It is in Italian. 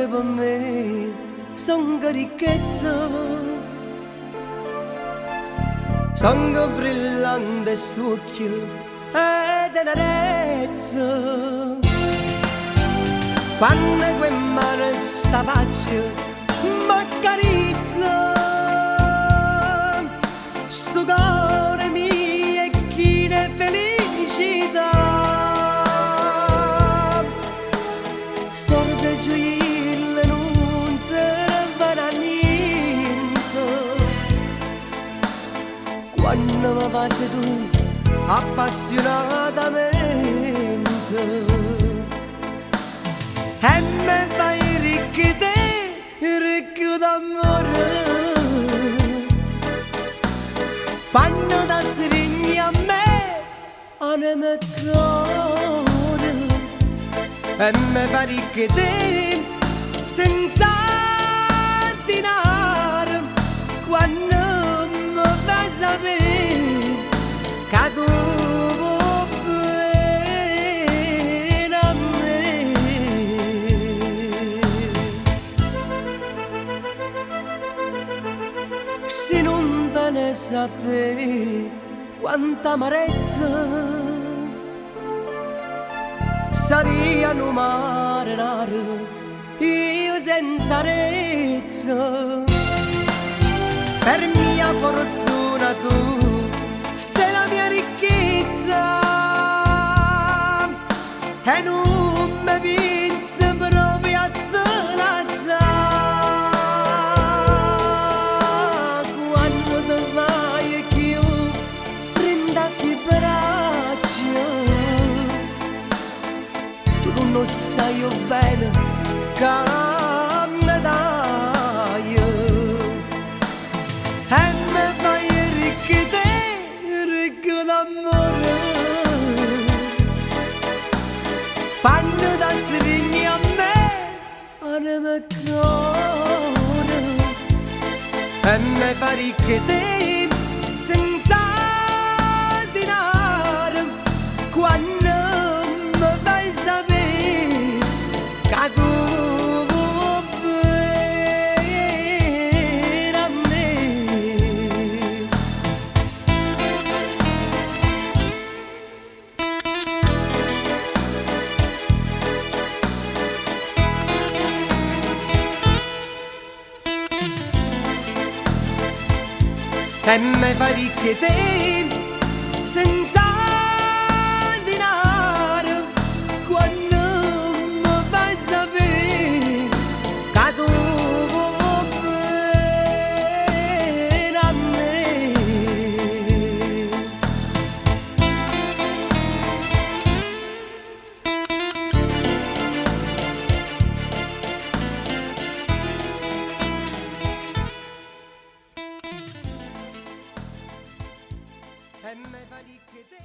amore per me son che ricchezza, son che brillante succhio e tenerezza. Quando quel mare sta faccia m'accarizza, sto cuore mio è chi ne felicità. Sorte gioile non serve a niente quando mi passi tu appassionatamente e me fai ricchi te, ricco d'amore. Quando ti stringi a me, anima e cuore, e me fai ricchi te, senza denaro. Quando mi fai sapere che tu vuoi bene a me. Se non te ne sa te quanta amarezza, saria un mare raro io senza rezza. Per mia fortuna tu sei la mia ricchezza e non mi pensi proprio a te la sa. Quando te vai e che io prendassi braccia, tu non sai io bene che mi dai e mi fai ricchi te, ricco d'amore. Quando ti svegli a me, anima e cuore, e mi fai ricchi te, senza denaro. Quando mi fai sapere che tu vuoi bene a me. E me fai ricchi te, senza denaro. Quando mi fai sapere che tu vuoi bene a me. E me fai ricchi te.